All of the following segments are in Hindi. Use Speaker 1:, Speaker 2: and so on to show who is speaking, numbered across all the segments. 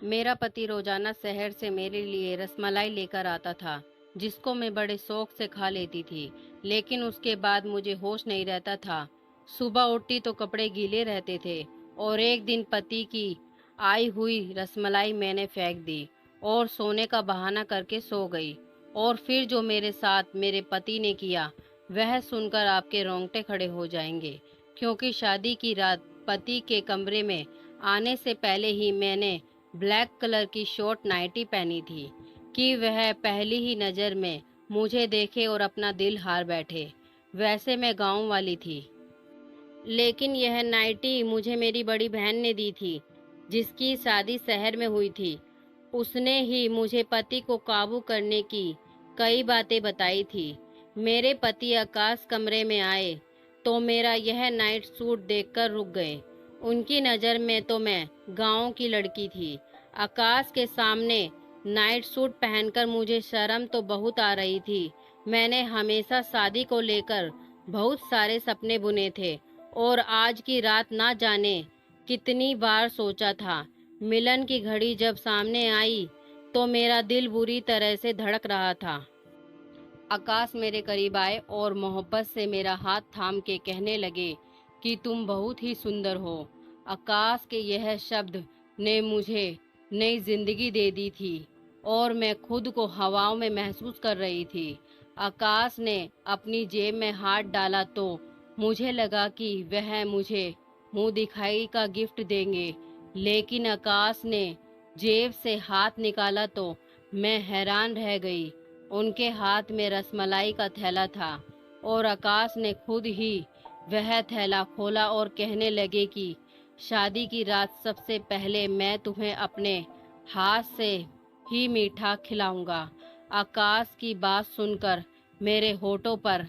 Speaker 1: मेरा पति रोजाना शहर से मेरे लिए रसमलाई लेकर आता था, जिसको मैं बड़े शौक से खा लेती थी। लेकिन उसके बाद मुझे होश नहीं रहता था। सुबह उठती तो कपड़े गीले रहते थे और एक दिन पति की आई हुई रसमलाई मैंने फेंक दी और सोने का बहाना करके सो गई। और फिर जो मेरे साथ मेरे पति ने किया, वह सुनकर आपके रोंगटे खड़े हो जाएंगे। क्योंकि शादी की रात पति के कमरे में आने से पहले ही मैंने ब्लैक कलर की शॉर्ट नाइटी पहनी थी कि वह पहली ही नज़र में मुझे देखे और अपना दिल हार बैठे। वैसे मैं गांव वाली थी, लेकिन यह नाइटी मुझे मेरी बड़ी बहन ने दी थी, जिसकी शादी शहर में हुई थी। उसने ही मुझे पति को काबू करने की कई बातें बताई थी। मेरे पति आकाश कमरे में आए तो मेरा यह नाइट सूट देखकर रुक गए। उनकी नज़र में तो मैं गांव की लड़की थी। आकाश के सामने नाइट सूट पहनकर मुझे शर्म तो बहुत आ रही थी। मैंने हमेशा शादी को लेकर बहुत सारे सपने बुने थे और आज की रात ना जाने कितनी बार सोचा था। मिलन की घड़ी जब सामने आई तो मेरा दिल बुरी तरह से धड़क रहा था। आकाश मेरे करीब आए और मोहब्बत से मेरा हाथ थाम के कहने लगे कि तुम बहुत ही सुंदर हो। आकाश के यह शब्द ने मुझे नई जिंदगी दे दी थी और मैं खुद को हवाओं में महसूस कर रही थी। आकाश ने अपनी जेब में हाथ डाला तो मुझे लगा कि वह मुझे मुंह दिखाई का गिफ्ट देंगे, लेकिन आकाश ने जेब से हाथ निकाला तो मैं हैरान रह गई। उनके हाथ में रसमलाई का थैला था और आकाश ने खुद ही वह थैला खोला और कहने लगे कि शादी की रात सबसे पहले मैं तुम्हें अपने हाथ से ही मीठा खिलाऊंगा। आकाश की बात सुनकर मेरे होठों पर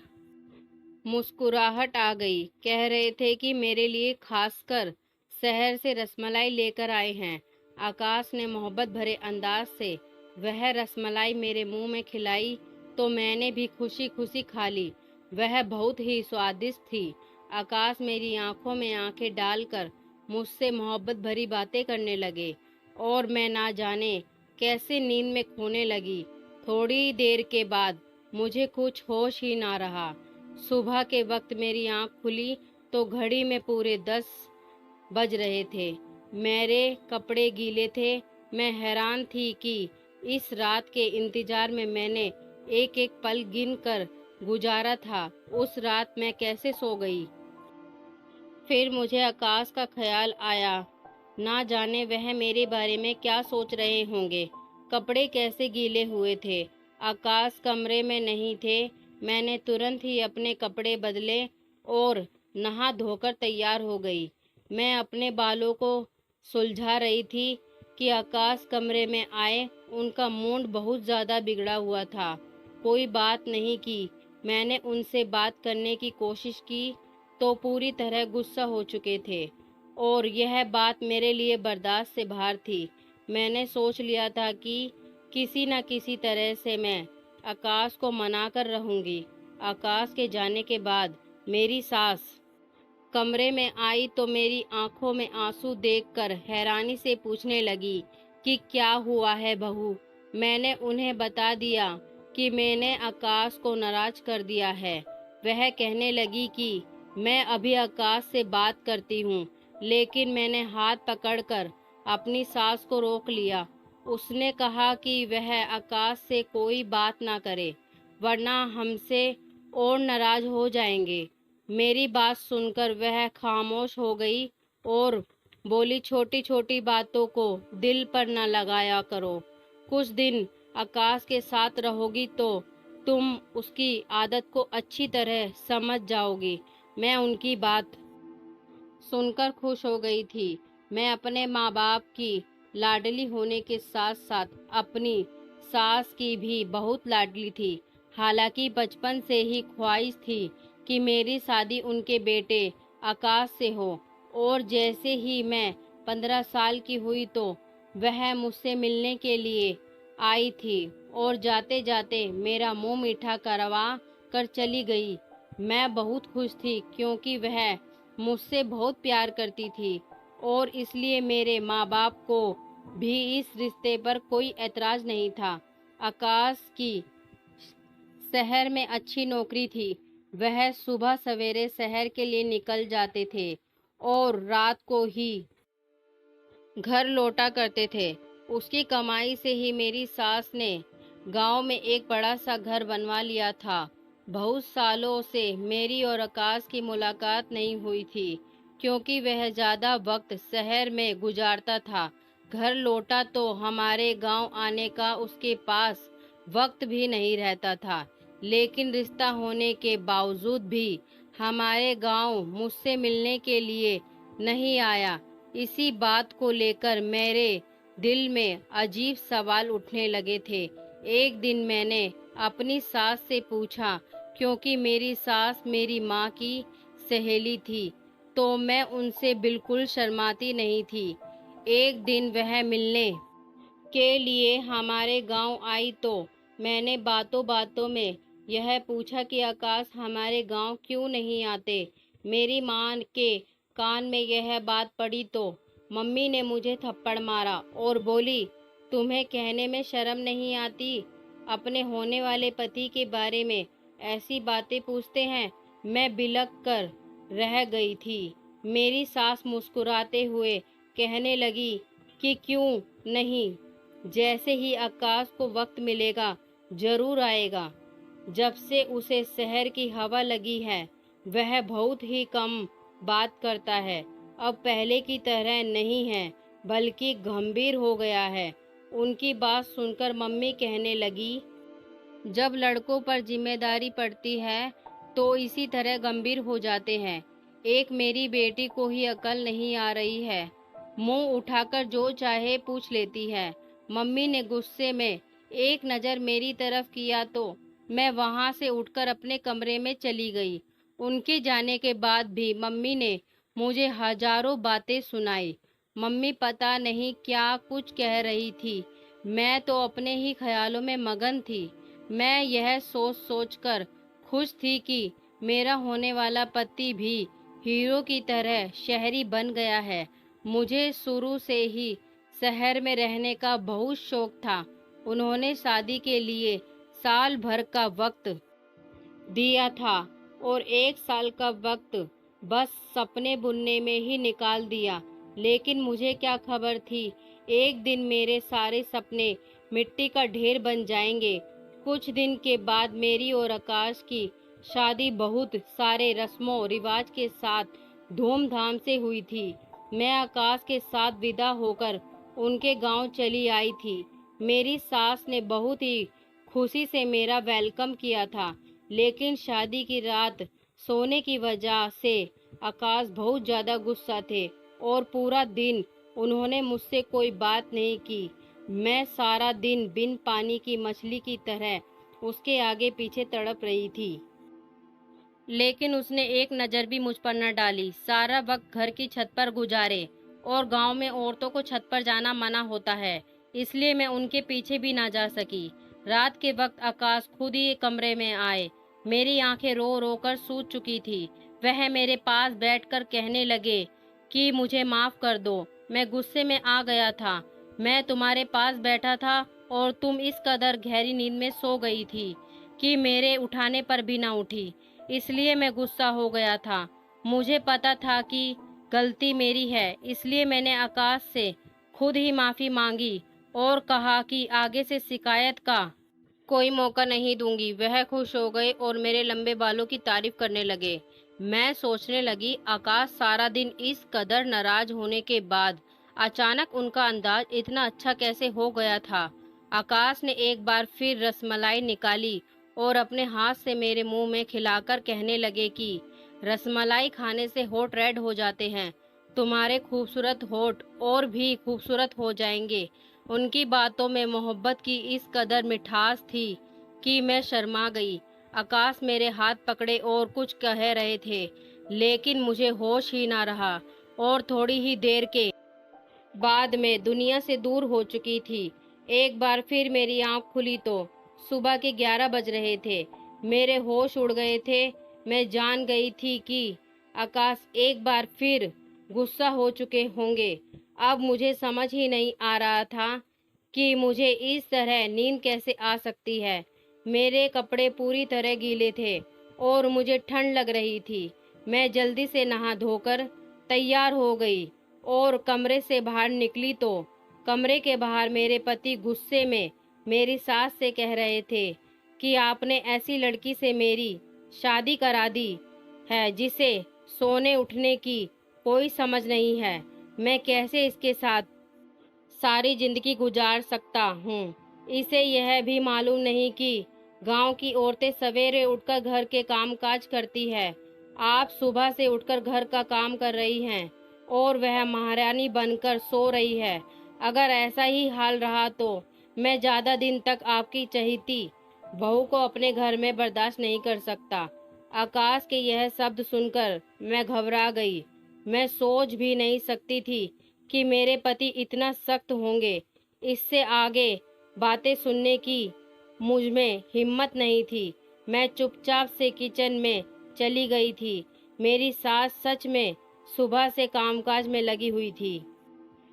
Speaker 1: मुस्कुराहट आ गई। कह रहे थे कि मेरे लिए खासकर शहर से रसमलाई लेकर आए हैं। आकाश ने मोहब्बत भरे अंदाज से वह रसमलाई मेरे मुंह में खिलाई तो मैंने भी खुशी खुशी खा ली। वह बहुत ही स्वादिष्ट थी। आकाश मेरी आंखों में आंखें डालकर मुझसे मोहब्बत भरी बातें करने लगे और मैं ना जाने कैसे नींद में खोने लगी। थोड़ी देर के बाद मुझे कुछ होश ही ना रहा। सुबह के वक्त मेरी आंख खुली तो घड़ी में पूरे 10 बज रहे थे। मेरे कपड़े गीले थे। मैं हैरान थी कि इस रात के इंतजार में मैंने एक एक पल गिन कर गुजारा था। उस रात मैं कैसे सो गई। फिर मुझे आकाश का ख्याल आया। ना जाने वह मेरे बारे में क्या सोच रहे होंगे। कपड़े कैसे गीले हुए थे। आकाश कमरे में नहीं थे। मैंने तुरंत ही अपने कपड़े बदले और नहा धोकर तैयार हो गई। मैं अपने बालों को सुलझा रही थी कि आकाश कमरे में आए। उनका मूड बहुत ज़्यादा बिगड़ा हुआ था। कोई बात नहीं की। मैंने उनसे बात करने की कोशिश की तो पूरी तरह गुस्सा हो चुके थे और यह बात मेरे लिए बर्दाश्त से बाहर थी। मैंने सोच लिया था कि किसी न किसी तरह से मैं आकाश को मना कर रहूंगी। आकाश के जाने के बाद मेरी सास कमरे में आई तो मेरी आंखों में आंसू देखकर हैरानी से पूछने लगी कि क्या हुआ है बहू। मैंने उन्हें बता दिया कि मैंने आकाश को नाराज कर दिया है। वह कहने लगी कि मैं अभी आकाश से बात करती हूँ, लेकिन मैंने हाथ पकड़कर अपनी सास को रोक लिया। उसने कहा कि वह आकाश से कोई बात ना करे, वरना हमसे और नाराज हो जाएंगे। मेरी बात सुनकर वह खामोश हो गई और बोली, छोटी छोटी बातों को दिल पर न लगाया करो। कुछ दिन आकाश के साथ रहोगी तो तुम उसकी आदत को अच्छी तरह समझ जाओगी। मैं उनकी बात सुनकर खुश हो गई थी। मैं अपने माँ बाप की लाडली होने के साथ साथ अपनी सास की भी बहुत लाडली थी। हालांकि बचपन से ही ख्वाहिश थी कि मेरी शादी उनके बेटे आकाश से हो और जैसे ही मैं 15 साल की हुई तो वह मुझसे मिलने के लिए आई थी और जाते जाते मेरा मुंह मीठा करवा कर चली गई। मैं बहुत खुश थी क्योंकि वह मुझसे बहुत प्यार करती थी और इसलिए मेरे माँ बाप को भी इस रिश्ते पर कोई ऐतराज नहीं था। आकाश की शहर में अच्छी नौकरी थी। वह सुबह सवेरे शहर के लिए निकल जाते थे और रात को ही घर लौटा करते थे। उसकी कमाई से ही मेरी सास ने गांव में एक बड़ा सा घर बनवा लिया था। बहुत सालों से मेरी और आकाश की मुलाकात नहीं हुई थी क्योंकि वह ज़्यादा वक्त शहर में गुजारता था। घर लौटा तो हमारे गांव आने का उसके पास वक्त भी नहीं रहता था। लेकिन रिश्ता होने के बावजूद भी हमारे गांव मुझसे मिलने के लिए नहीं आया। इसी बात को लेकर मेरे दिल में अजीब सवाल उठने लगे थे। एक दिन मैंने अपनी सास से पूछा, क्योंकि मेरी सास मेरी माँ की सहेली थी, तो मैं उनसे बिल्कुल शर्माती नहीं थी। एक दिन वह मिलने के लिए हमारे गांव आई तो मैंने बातों बातों में यह पूछा कि आकाश हमारे गांव क्यों नहीं आते। मेरी माँ के कान में यह बात पड़ी तो मम्मी ने मुझे थप्पड़ मारा और बोली, तुम्हें कहने में शर्म नहीं आती? अपने होने वाले पति के बारे में ऐसी बातें पूछते हैं। मैं बिलक कर रह गई थी। मेरी सास मुस्कुराते हुए कहने लगी कि क्यों नहीं, जैसे ही आकाश को वक्त मिलेगा जरूर आएगा। जब से उसे शहर की हवा लगी है वह बहुत ही कम बात करता है। अब पहले की तरह नहीं है, बल्कि गंभीर हो गया है। उनकी बात सुनकर मम्मी कहने लगी, जब लड़कों पर जिम्मेदारी पड़ती है तो इसी तरह गंभीर हो जाते हैं। एक मेरी बेटी को ही अकल नहीं आ रही है, मुंह उठाकर जो चाहे पूछ लेती है। मम्मी ने गुस्से में एक नज़र मेरी तरफ किया तो मैं वहां से उठकर अपने कमरे में चली गई। उनके जाने के बाद भी मम्मी ने मुझे हजारों बातें सुनाई। मम्मी पता नहीं क्या कुछ कह रही थी, मैं तो अपने ही ख्यालों में मगन थी। मैं यह सोच सोचकर खुश थी कि मेरा होने वाला पति भी हीरो की तरह शहरी बन गया है। मुझे शुरू से ही शहर में रहने का बहुत शौक था। उन्होंने शादी के लिए साल भर का वक्त दिया था और एक साल का वक्त बस सपने बुनने में ही निकाल दिया। लेकिन मुझे क्या खबर थी, एक दिन मेरे सारे सपने मिट्टी का ढेर बन जाएंगे। कुछ दिन के बाद मेरी और आकाश की शादी बहुत सारे रस्मों रिवाज के साथ धूमधाम से हुई थी। मैं आकाश के साथ विदा होकर उनके गांव चली आई थी। मेरी सास ने बहुत ही खुशी से मेरा वेलकम किया था। लेकिन शादी की रात सोने की वजह से आकाश बहुत ज़्यादा गुस्सा थे और पूरा दिन उन्होंने मुझसे कोई बात नहीं की। मैं सारा दिन बिन पानी की मछली की तरह उसके आगे पीछे तड़प रही थी। लेकिन उसने एक नज़र भी मुझ पर न डाली। सारा वक्त घर की छत पर गुजारे और गांव में औरतों को छत पर जाना मना होता है, इसलिए मैं उनके पीछे भी ना जा सकी। रात के वक्त आकाश खुद ही कमरे में आए। मेरी आंखें रो रो कर सूज चुकी थी। वह मेरे पास बैठकर कहने लगे कि मुझे माफ कर दो, मैं गुस्से में आ गया था। मैं तुम्हारे पास बैठा था और तुम इस कदर गहरी नींद में सो गई थी कि मेरे उठाने पर भी ना उठी, इसलिए मैं गुस्सा हो गया था। मुझे पता था कि गलती मेरी है, इसलिए मैंने आकाश से खुद ही माफ़ी मांगी और कहा कि आगे से शिकायत का कोई मौका नहीं दूंगी। वह खुश हो गए और मेरे लंबे बालों की तारीफ करने लगे। मैं सोचने लगी, आकाश सारा दिन इस कदर नाराज होने के बाद अचानक उनका अंदाज इतना अच्छा कैसे हो गया था। आकाश ने एक बार फिर रसमलाई निकाली और अपने हाथ से मेरे मुंह में खिलाकर कहने लगे कि रसमलाई खाने से होठ रेड हो जाते हैं, तुम्हारे खूबसूरत होठ और भी खूबसूरत हो जाएंगे। उनकी बातों में मोहब्बत की इस कदर मिठास थी कि मैं शर्मा गई। आकाश मेरे हाथ पकड़े और कुछ कह रहे थे, लेकिन मुझे होश ही ना रहा और थोड़ी ही देर के बाद में दुनिया से दूर हो चुकी थी। एक बार फिर मेरी आंख खुली तो सुबह के 11 बज रहे थे। मेरे होश उड़ गए थे। मैं जान गई थी कि आकाश एक बार फिर गुस्सा हो चुके होंगे। अब मुझे समझ ही नहीं आ रहा था कि मुझे इस तरह नींद कैसे आ सकती है। मेरे कपड़े पूरी तरह गीले थे और मुझे ठंड लग रही थी। मैं जल्दी से नहा धोकर तैयार हो गई और कमरे से बाहर निकली तो कमरे के बाहर मेरे पति गुस्से में मेरी सास से कह रहे थे कि आपने ऐसी लड़की से मेरी शादी करा दी है जिसे सोने उठने की कोई समझ नहीं है। मैं कैसे इसके साथ सारी जिंदगी गुजार सकता हूँ। इसे यह भी मालूम नहीं कि गांव की औरतें सवेरे उठकर घर के काम काज करती है। आप सुबह से उठकर घर का काम कर रही हैं और वह महारानी बनकर सो रही है। अगर ऐसा ही हाल रहा तो मैं ज्यादा दिन तक आपकी चहेती बहू को अपने घर में बर्दाश्त नहीं कर सकता। आकाश के यह शब्द सुनकर मैं घबरा गई। मैं सोच भी नहीं सकती थी कि मेरे पति इतना सख्त होंगे। इससे आगे बातें सुनने की मुझ में हिम्मत नहीं थी। मैं चुपचाप से किचन में चली गई थी। मेरी सास सच में सुबह से कामकाज में लगी हुई थी,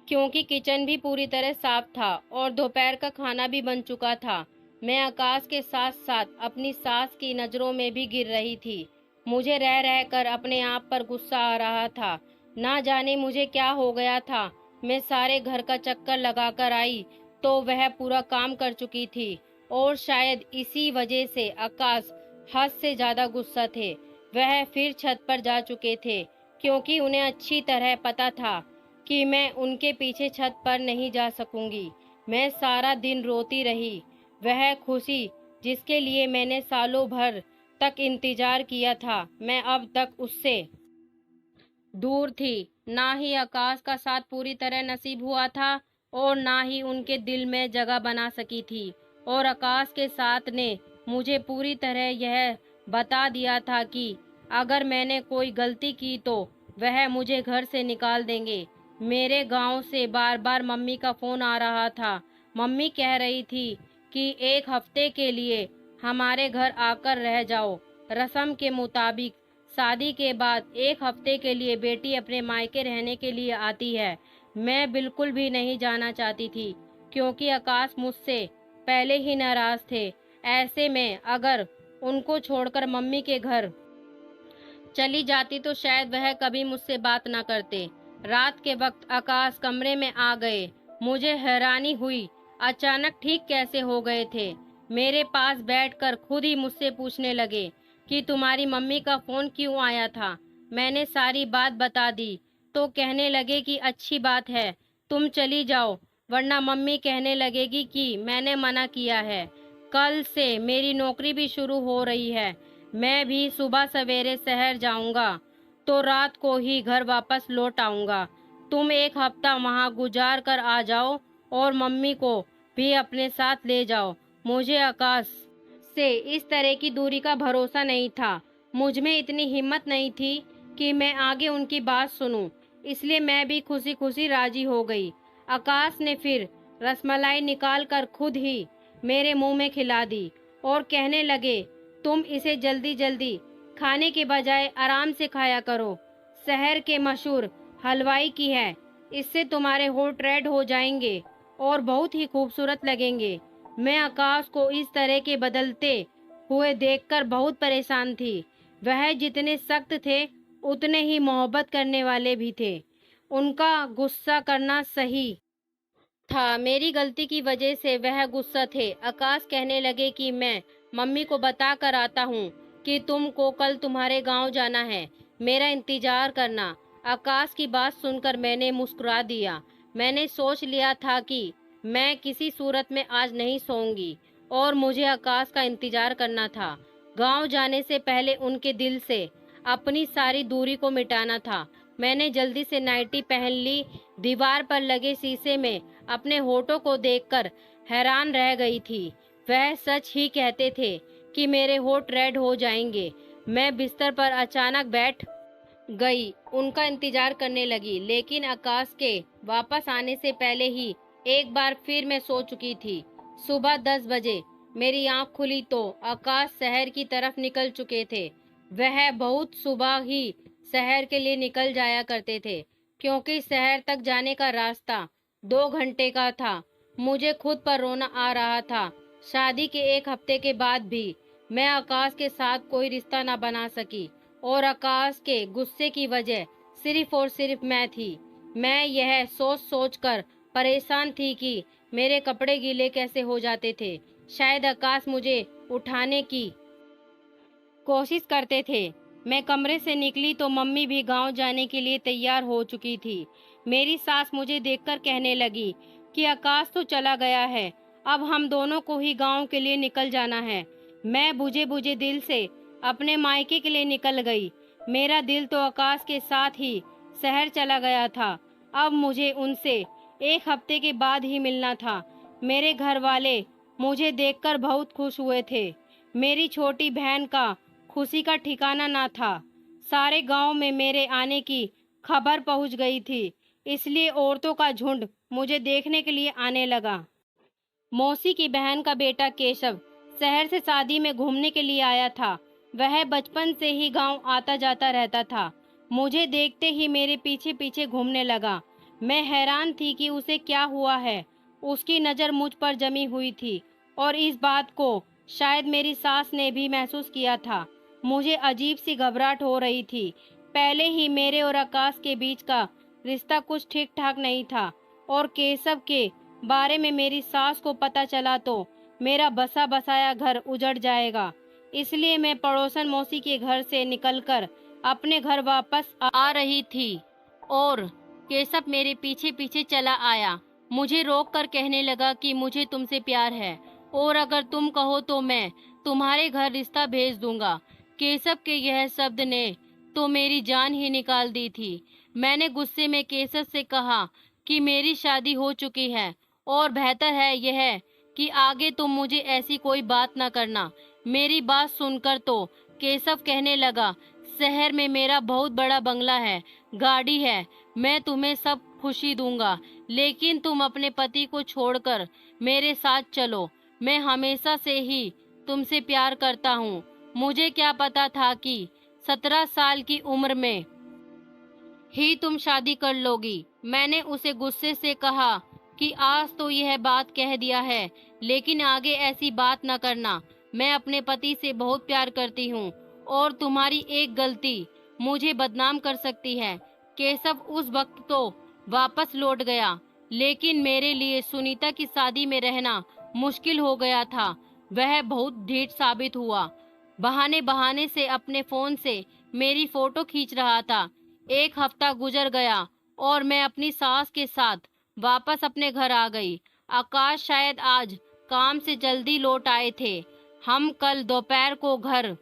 Speaker 1: क्योंकि किचन भी पूरी तरह साफ था और दोपहर का खाना भी बन चुका था। मैं आकाश के साथ साथ अपनी सास की नज़रों में भी गिर रही थी। मुझे रह रह कर अपने आप पर गुस्सा आ रहा था। ना जाने मुझे क्या हो गया था। मैं सारे घर का चक्कर लगाकर आई तो वह पूरा काम कर चुकी थी और शायद इसी वजह से आकाश हद से ज़्यादा गुस्सा थे। वह फिर छत पर जा चुके थे, क्योंकि उन्हें अच्छी तरह पता था कि मैं उनके पीछे छत पर नहीं जा सकूंगी। मैं सारा दिन रोती रही। वह खुशी जिसके लिए मैंने सालों भर तक इंतजार किया था, मैं अब तक उससे दूर थी। ना ही आकाश का साथ पूरी तरह नसीब हुआ था और ना ही उनके दिल में जगह बना सकी थी। और आकाश के साथ ने मुझे पूरी तरह यह बता दिया था कि अगर मैंने कोई गलती की तो वह मुझे घर से निकाल देंगे। मेरे गांव से बार बार मम्मी का फोन आ रहा था। मम्मी कह रही थी कि 1 हफ्ते के लिए हमारे घर आकर रह जाओ। रस्म के मुताबिक शादी के बाद 1 हफ्ते के लिए बेटी अपने मायके रहने के लिए आती है। मैं बिल्कुल भी नहीं जाना चाहती थी, क्योंकि आकाश मुझसे पहले ही नाराज थे। ऐसे में अगर उनको छोड़कर मम्मी के घर चली जाती तो शायद वह कभी मुझसे बात न करते। रात के वक्त आकाश कमरे में आ गए। मुझे हैरानी हुई, अचानक ठीक कैसे हो गए थे। मेरे पास बैठकर खुद ही मुझसे पूछने लगे कि तुम्हारी मम्मी का फोन क्यों आया था। मैंने सारी बात बता दी तो कहने लगे कि अच्छी बात है, तुम चली जाओ, वरना मम्मी कहने लगेगी कि मैंने मना किया है। कल से मेरी नौकरी भी शुरू हो रही है। मैं भी सुबह सवेरे शहर जाऊंगा तो रात को ही घर वापस लौट आऊंगा। तुम 1 हफ्ता वहां गुजार कर आ जाओ और मम्मी को भी अपने साथ ले जाओ। मुझे आकाश से इस तरह की दूरी का भरोसा नहीं था। मुझ में इतनी हिम्मत नहीं थी कि मैं आगे उनकी बात सुनूं, इसलिए मैं भी खुशी खुशी राजी हो गई। आकाश ने फिर रसमलाई निकाल कर खुद ही मेरे मुंह में खिला दी और कहने लगे, तुम इसे जल्दी जल्दी खाने के बजाय आराम से खाया करो। शहर के मशहूर हलवाई की है, इससे तुम्हारे होंठ रेड हो जाएंगे और बहुत ही खूबसूरत लगेंगे। मैं आकाश को इस तरह के बदलते हुए देखकर बहुत परेशान थी। वह जितने सख्त थे उतने ही मोहब्बत करने वाले भी थे। उनका गुस्सा करना सही था। मेरी गलती की वजह से वह गुस्सा थे। आकाश कहने लगे कि मैं मम्मी को बता कर आता हूँ कि तुमको कल तुम्हारे गांव जाना है, मेरा इंतजार करना। आकाश की बात सुनकर मैंने मुस्कुरा दिया। मैंने सोच लिया था कि मैं किसी सूरत में आज नहीं सोऊंगी और मुझे आकाश का इंतजार करना था। गांव जाने से पहले उनके दिल से अपनी सारी दूरी को मिटाना था। मैंने जल्दी से नाइटी पहन ली। दीवार पर लगे शीशे में अपने होठों को देखकर हैरान रह गई थी। वह सच ही कहते थे कि मेरे होठ रेड हो जाएंगे। मैं बिस्तर पर अचानक बैठ गई, उनका इंतजार करने लगी, लेकिन आकाश के वापस आने से पहले ही एक बार फिर मैं सो चुकी थी। सुबह 10 बजे मेरी आंख खुली तो आकाश शहर की तरफ निकल चुके थे। वह बहुत सुबह ही शहर के लिए निकल जाया करते थे। क्योंकि शहर तक जाने का रास्ता 2 घंटे का था। मुझे खुद पर रोना आ रहा था। शादी के 1 हफ्ते के बाद भी मैं आकाश के साथ कोई रिश्ता न बना सकी और आकाश के गुस्से की वजह सिर्फ और सिर्फ मैं थी। मैं यह सोच सोच कर परेशान थी कि मेरे कपड़े गीले कैसे हो जाते थे। शायद आकाश मुझे उठाने की कोशिश करते थे। मैं कमरे से निकली तो मम्मी भी गांव जाने के लिए तैयार हो चुकी थी। मेरी सास मुझे देखकर कहने लगी कि आकाश तो चला गया है, अब हम दोनों को ही गांव के लिए निकल जाना है। मैं बुझे बुझे दिल से अपने मायके के लिए निकल गई। मेरा दिल तो आकाश के साथ ही शहर चला गया था। अब मुझे उनसे 1 हफ्ते के बाद ही मिलना था। मेरे घर वाले मुझे देखकर बहुत खुश हुए थे। मेरी छोटी बहन का खुशी का ठिकाना ना था। सारे गांव में मेरे आने की खबर पहुंच गई थी, इसलिए औरतों का झुंड मुझे देखने के लिए आने लगा। मौसी की बहन का बेटा केशव शहर से शादी में घूमने के लिए आया था। वह बचपन से ही गांव आता जाता रहता था। मुझे देखते ही मेरे पीछे पीछे घूमने लगा। मैं हैरान थी कि उसे क्या हुआ है। उसकी नज़र मुझ पर जमी हुई थी और इस बात को शायद मेरी सास ने भी महसूस किया था। मुझे अजीब सी घबराहट हो रही थी। पहले ही मेरे और आकाश के बीच का रिश्ता कुछ ठीक ठाक नहीं था और केशव के बारे में मेरी सास को पता चला तो मेरा बसा बसाया घर उजड़ जाएगा। इसलिए मैं पड़ोसन मौसी के घर से निकलकर अपने घर वापस आ रही थी और केशव मेरे पीछे पीछे चला आया। मुझे रोक कर कहने लगा कि मुझे तुमसे प्यार है और अगर तुम कहो तो मैं तुम्हारे घर रिश्ता भेज दूंगा। केशव के यह शब्द ने तो मेरी जान ही निकाल दी थी। मैंने गुस्से में केशव से कहा कि मेरी शादी हो चुकी है और बेहतर है यह कि आगे तुम मुझे ऐसी कोई बात न करना। मेरी बात सुनकर तो केशव कहने लगा, शहर में मेरा बहुत बड़ा बंगला है, गाड़ी है, मैं तुम्हें सब खुशी दूंगा, लेकिन तुम अपने पति को छोड़कर मेरे साथ चलो। मैं हमेशा से ही तुमसे प्यार करता हूँ। मुझे क्या पता था कि 17 साल की उम्र में ही तुम शादी कर लोगी। मैंने उसे गुस्से से कहा कि आज तो यह बात कह दिया है, लेकिन आगे ऐसी बात न करना। मैं अपने पति से बहुत प्यार करती हूँ और तुम्हारी एक गलती मुझे बदनाम कर सकती है। केशव उस वक्त तो वापस लौट गया, लेकिन मेरे लिए सुनीता की शादी में रहना मुश्किल हो गया था। वह बहुत ढीठ साबित हुआ। बहाने बहाने से अपने फोन से मेरी फोटो खींच रहा था। 1 हफ्ता गुजर गया और मैं अपनी सास के साथ वापस अपने घर आ गई। आकाश शायद आज काम से जल्दी लौट आए थे। हम कल दोपहर को घर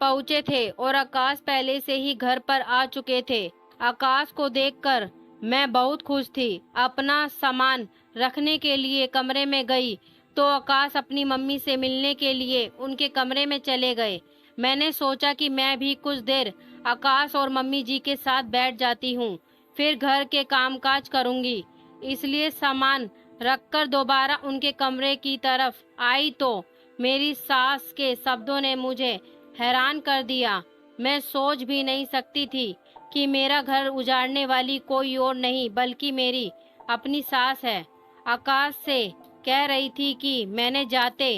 Speaker 1: पहुंचे थे और आकाश पहले से ही घर पर आ चुके थे। आकाश को देखकर मैं बहुत खुश थी। अपना सामान रखने के लिए कमरे में गई तो आकाश अपनी मम्मी से मिलने के लिए उनके कमरे में चले गए। मैंने सोचा कि मैं भी कुछ देर आकाश और मम्मी जी के साथ बैठ जाती हूँ, फिर घर के कामकाज करूँगी। इसलिए सामान रखकर दोबारा उनके कमरे की तरफ आई तो मेरी सास के शब्दों ने मुझे हैरान कर दिया। मैं सोच भी नहीं सकती थी कि मेरा घर उजाड़ने वाली कोई और नहीं बल्कि मेरी अपनी सास है। आकाश से कह रही थी कि मैंने जाते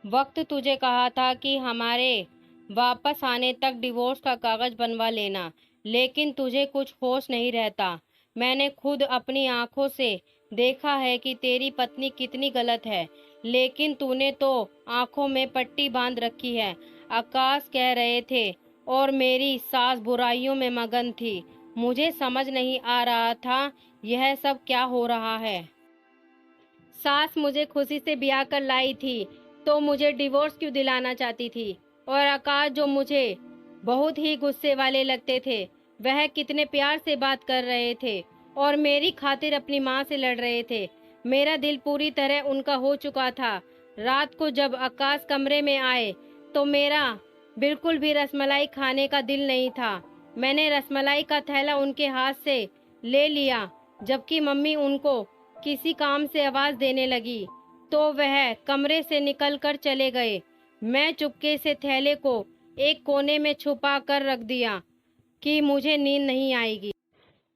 Speaker 1: वक्त तुझे कहा था कि हमारे वापस आने तक डिवोर्स का कागज बनवा लेना, लेकिन तुझे कुछ होश नहीं रहता। मैंने खुद अपनी आंखों से देखा है कि तेरी पत्नी कितनी गलत है, लेकिन तूने तो आंखों में पट्टी बांध रखी है। आकाश कह रहे थे और मेरी सास बुराइयों में मगन थी। मुझे समझ नहीं आ रहा था यह सब क्या हो रहा है। सास मुझे खुशी से ब्याह कर लाई थी तो मुझे डिवोर्स क्यों दिलाना चाहती थी। और आकाश जो मुझे बहुत ही गुस्से वाले लगते थे, वह कितने प्यार से बात कर रहे थे और मेरी खातिर अपनी माँ से लड़ रहे थे। मेरा दिल पूरी तरह उनका हो चुका था। रात को जब आकाश कमरे में आए तो मेरा बिल्कुल भी रसमलाई खाने का दिल नहीं था। मैंने रसमलाई का थैला उनके हाथ से ले लिया, जबकि मम्मी उनको किसी काम से आवाज देने लगी तो वह कमरे से निकलकर चले गए। मैं चुपके से थैले को एक कोने में छुपा कर रख दिया। कि मुझे नींद नहीं आएगी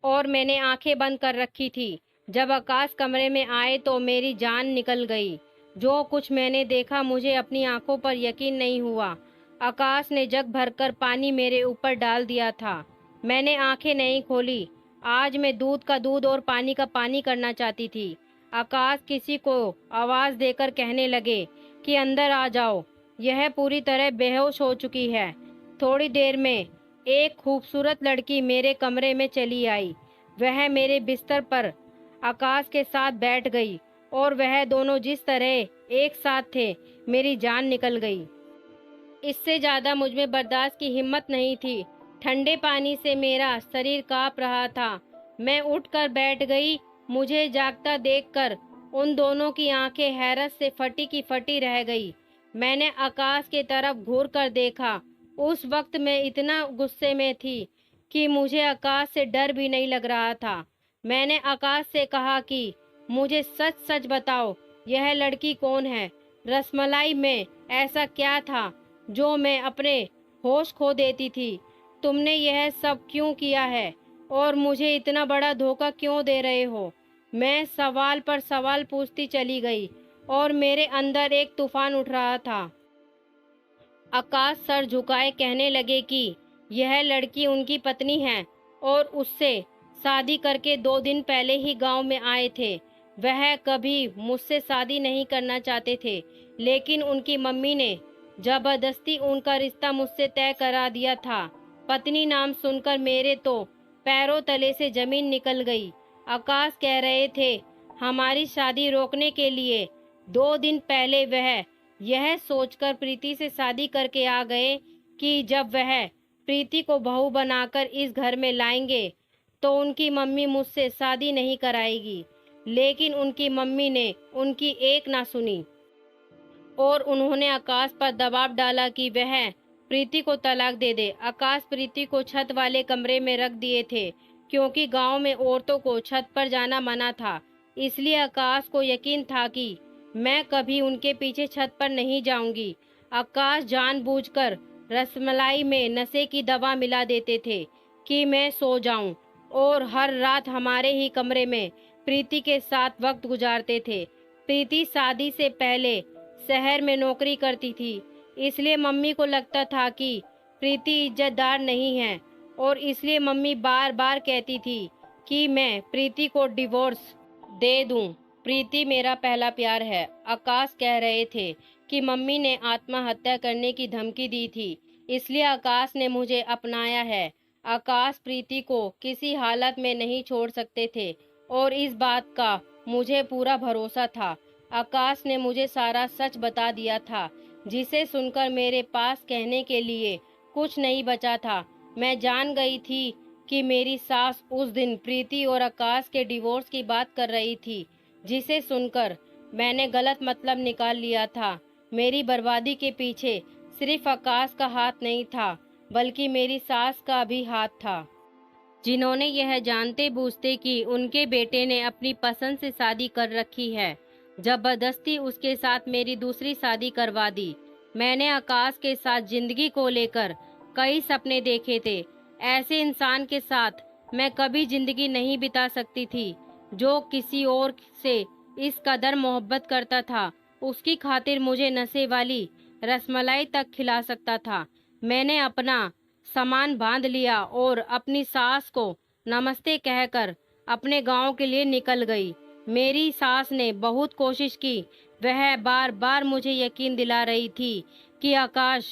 Speaker 1: और मैंने आंखें बंद कर रखी थी। जब आकाश कमरे में आए तो मेरी जान निकल गई। जो कुछ मैंने देखा मुझे अपनी आंखों पर यकीन नहीं हुआ। आकाश ने जग भरकर पानी मेरे ऊपर डाल दिया था। मैंने आंखें नहीं खोली। आज मैं दूध का दूध और पानी का पानी करना चाहती थी। आकाश किसी को आवाज देकर कहने लगे कि अंदर आ जाओ, यह पूरी तरह बेहोश हो चुकी है। थोड़ी देर में एक खूबसूरत लड़की मेरे कमरे में चली आई। वह मेरे बिस्तर पर आकाश के साथ बैठ गई और वह दोनों जिस तरह एक साथ थे, मेरी जान निकल गई। इससे ज्यादा मुझ में बर्दाश्त की हिम्मत नहीं थी। ठंडे पानी से मेरा शरीर कांप रहा था। मैं उठकर बैठ गई। मुझे जागता देखकर उन दोनों की आंखें हैरत से फटी की फटी रह गई। मैंने आकाश की तरफ घूर कर देखा। उस वक्त मैं इतना गुस्से में थी कि मुझे आकाश से डर भी नहीं लग रहा था। मैंने आकाश से कहा कि मुझे सच सच बताओ, यह लड़की कौन है? रसमलाई में ऐसा क्या था जो मैं अपने होश खो देती थी? तुमने यह सब क्यों किया है और मुझे इतना बड़ा धोखा क्यों दे रहे हो? मैं सवाल पर सवाल पूछती चली गई और मेरे अंदर एक तूफान उठ रहा था। आकाश सर झुकाए कहने लगे कि यह लड़की उनकी पत्नी है और उससे शादी करके 2 दिन पहले ही गांव में आए थे। वह कभी मुझसे शादी नहीं करना चाहते थे, लेकिन उनकी मम्मी ने जबरदस्ती उनका रिश्ता मुझसे तय करा दिया था। पत्नी नाम सुनकर मेरे तो पैरों तले से जमीन निकल गई। आकाश कह रहे थे हमारी शादी रोकने के लिए। 2 दिन पहले वह यह सोचकर प्रीति से शादी करके आ गए कि जब वह प्रीति को बहू बनाकर इस घर में लाएंगे तो उनकी मम्मी मुझसे शादी नहीं कराएगी। लेकिन उनकी मम्मी ने उनकी एक ना सुनी और उन्होंने आकाश पर दबाव डाला कि वह प्रीति को तलाक दे दे। आकाश प्रीति को छत वाले कमरे में रख दिए थे क्योंकि गांव में औरतों को छत पर जाना मना था। इसलिए आकाश को यकीन था कि मैं कभी उनके पीछे छत पर नहीं जाऊंगी। आकाश जानबूझकर रसमलाई में नशे की दवा मिला देते थे कि मैं सो जाऊं और हर रात हमारे ही कमरे में प्रीति के साथ वक्त गुजारते थे। प्रीति शादी से पहले शहर में नौकरी करती थी, इसलिए मम्मी को लगता था कि प्रीति इज्जतदार नहीं है और इसलिए मम्मी बार बार कहती थी कि मैं प्रीति को डिवोर्स दे दूं। प्रीति मेरा पहला प्यार है। आकाश कह रहे थे कि मम्मी ने आत्महत्या करने की धमकी दी थी, इसलिए आकाश ने मुझे अपनाया है। आकाश प्रीति को किसी हालत में नहीं छोड़ सकते थे और इस बात का मुझे पूरा भरोसा था। आकाश ने मुझे सारा सच बता दिया था, जिसे सुनकर मेरे पास कहने के लिए कुछ नहीं बचा था। मैं जान गई थी कि मेरी सास उस दिन प्रीति और आकाश के डिवोर्स की बात कर रही थी, जिसे सुनकर मैंने गलत मतलब निकाल लिया था। मेरी बर्बादी के पीछे सिर्फ आकाश का हाथ नहीं था, बल्कि मेरी सास का भी हाथ था, जिन्होंने यह जानते बूझते कि उनके बेटे ने अपनी पसंद से शादी कर रखी है, जबरदस्ती उसके साथ मेरी दूसरी शादी करवा दी। मैंने आकाश के साथ जिंदगी को लेकर कई सपने देखे थे। ऐसे इंसान के साथ मैं कभी जिंदगी नहीं बिता सकती थी जो किसी और से इस कदर मोहब्बत करता था। उसकी खातिर मुझे नशे वाली रसमलाई तक खिला सकता था। मैंने अपना सामान बांध लिया और अपनी सास को नमस्ते कहकर अपने गांव के लिए निकल गई। मेरी सास ने बहुत कोशिश की। वह बार बार मुझे यकीन दिला रही थी कि आकाश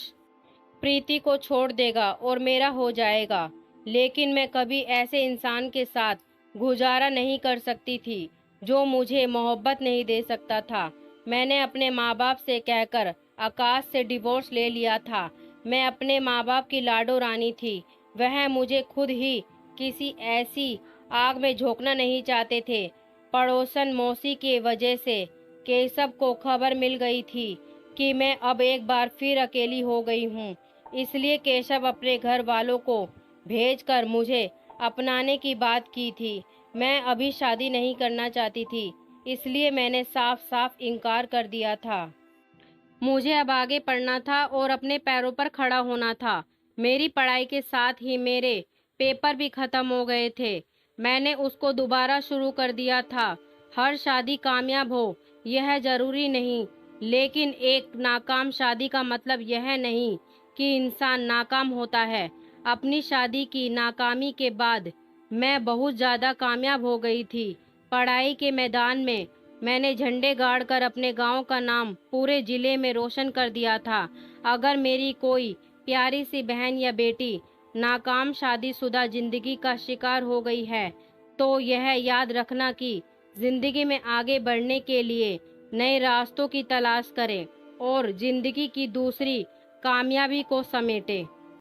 Speaker 1: प्रीति को छोड़ देगा और मेरा हो जाएगा, लेकिन मैं कभी ऐसे इंसान के साथ गुजारा नहीं कर सकती थी जो मुझे मोहब्बत नहीं दे सकता था। मैंने अपने माँ बाप से कहकर आकाश से डिवोर्स ले लिया था। मैं अपने माँ बाप की लाडो रानी थी। वह मुझे खुद ही किसी ऐसी आग में झोंकना नहीं चाहते थे। पड़ोसन मौसी की वजह से केशव को खबर मिल गई थी कि मैं अब एक बार फिर अकेली हो गई हूँ, इसलिए केशव अपने घर वालों को भेजकर मुझे अपनाने की बात की थी। मैं अभी शादी नहीं करना चाहती थी, इसलिए मैंने साफ साफ इनकार कर दिया था। मुझे अब आगे पढ़ना था और अपने पैरों पर खड़ा होना था। मेरी पढ़ाई के साथ ही मेरे पेपर भी खत्म हो गए थे। मैंने उसको दोबारा शुरू कर दिया था। हर शादी कामयाब हो यह जरूरी नहीं, लेकिन एक नाकाम शादी का मतलब यह नहीं कि इंसान नाकाम होता है। अपनी शादी की नाकामी के बाद मैं बहुत ज़्यादा कामयाब हो गई थी। पढ़ाई के मैदान में मैंने झंडे गाड़कर अपने गांव का नाम पूरे जिले में रोशन कर दिया था। अगर मेरी कोई प्यारी सी बहन या बेटी नाकाम शादीशुदा जिंदगी का शिकार हो गई है, तो यह याद रखना कि जिंदगी में आगे बढ़ने के लिए नए रास्तों की तलाश करें और जिंदगी की दूसरी कामयाबी को समेटें।